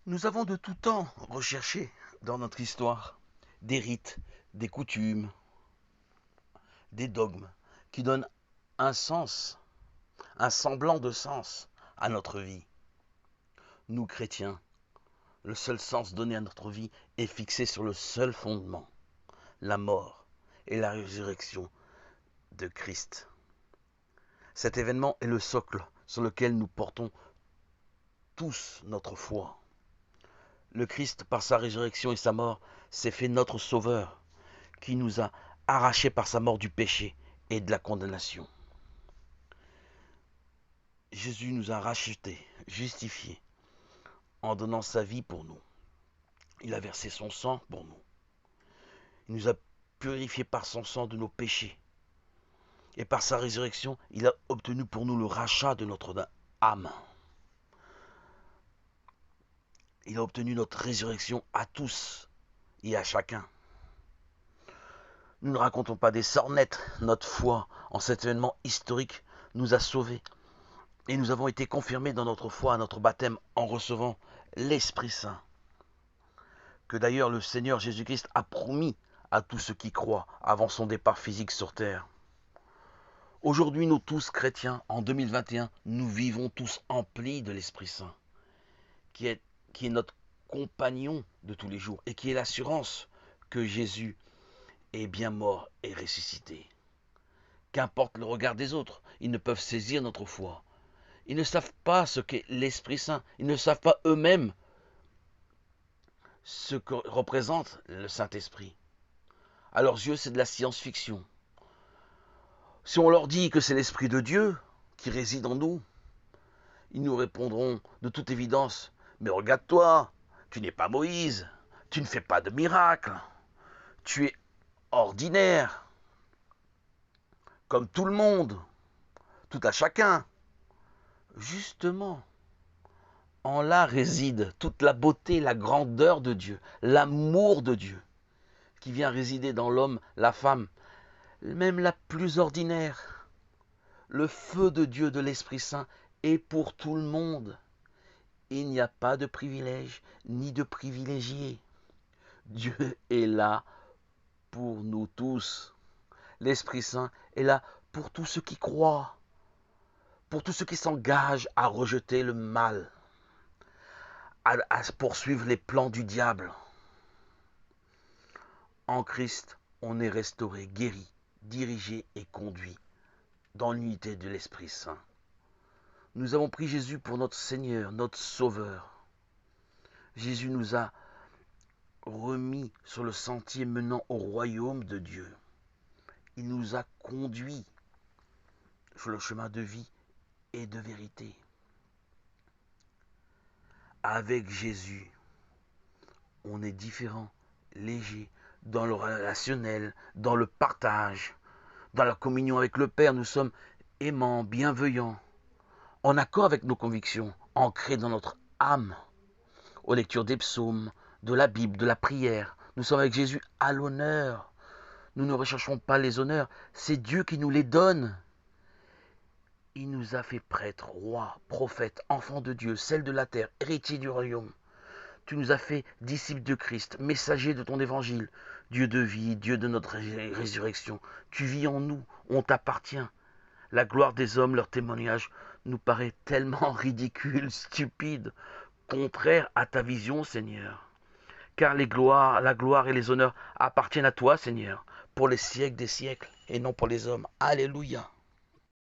Nous avons de tout temps recherché dans notre histoire des rites, des coutumes, des dogmes qui donnent un sens, un semblant de sens à notre vie. Nous, chrétiens, le seul sens donné à notre vie est fixé sur le seul fondement, la mort et la résurrection de Christ. Cet événement est le socle sur lequel nous portons tous notre foi. Le Christ, par sa résurrection et sa mort, s'est fait notre sauveur, qui nous a arrachés par sa mort du péché et de la condamnation. Jésus nous a rachetés, justifiés, en donnant sa vie pour nous. Il a versé son sang pour nous. Il nous a purifiés par son sang de nos péchés. Et par sa résurrection, il a obtenu pour nous le rachat de notre âme. Il a obtenu notre résurrection à tous et à chacun. Nous ne racontons pas des sornettes. Notre foi en cet événement historique nous a sauvés. Et nous avons été confirmés dans notre foi à notre baptême en recevant l'Esprit Saint, que d'ailleurs le Seigneur Jésus-Christ a promis à tous ceux qui croient avant son départ physique sur terre. Aujourd'hui, nous tous chrétiens, en 2021, nous vivons tous emplis de l'Esprit Saint, qui est notre compagnon de tous les jours et qui est l'assurance que Jésus est bien mort et ressuscité. Qu'importe le regard des autres, ils ne peuvent saisir notre foi. Ils ne savent pas ce qu'est l'Esprit Saint. Ils ne savent pas eux-mêmes ce que représente le Saint-Esprit. À leurs yeux, c'est de la science-fiction. Si on leur dit que c'est l'Esprit de Dieu qui réside en nous, ils nous répondront de toute évidence, mais regarde-toi, tu n'es pas Moïse, tu ne fais pas de miracle, tu es ordinaire, comme tout le monde, tout à chacun. Justement, en là réside toute la beauté, la grandeur de Dieu, l'amour de Dieu, qui vient résider dans l'homme, la femme, même la plus ordinaire. Le feu de Dieu, de l'Esprit Saint, est pour tout le monde. Il n'y a pas de privilège ni de privilégiés. Dieu est là pour nous tous. L'Esprit Saint est là pour tous ceux qui croient, pour tous ceux qui s'engagent à rejeter le mal, à poursuivre les plans du diable. En Christ, on est restauré, guéri, dirigé et conduit dans l'unité de l'Esprit Saint. Nous avons pris Jésus pour notre Seigneur, notre Sauveur. Jésus nous a remis sur le sentier menant au royaume de Dieu. Il nous a conduits sur le chemin de vie et de vérité. Avec Jésus, on est différent, léger, dans le relationnel, dans le partage, dans la communion avec le Père. Nous sommes aimants, bienveillants, en accord avec nos convictions, ancrés dans notre âme, aux lectures des psaumes, de la Bible, de la prière. Nous sommes avec Jésus à l'honneur. Nous ne recherchons pas les honneurs, c'est Dieu qui nous les donne. Il nous a fait prêtres, rois, prophètes, enfants de Dieu, sel de la terre, héritiers du royaume. Tu nous as fait disciples de Christ, messagers de ton évangile, Dieu de vie, Dieu de notre résurrection. Tu vis en nous, on t'appartient. La gloire des hommes, leur témoignage nous paraît tellement ridicule, stupide, contraire à ta vision, Seigneur. Car la gloire et les honneurs appartiennent à toi, Seigneur, pour les siècles des siècles, et non pour les hommes. Alléluia.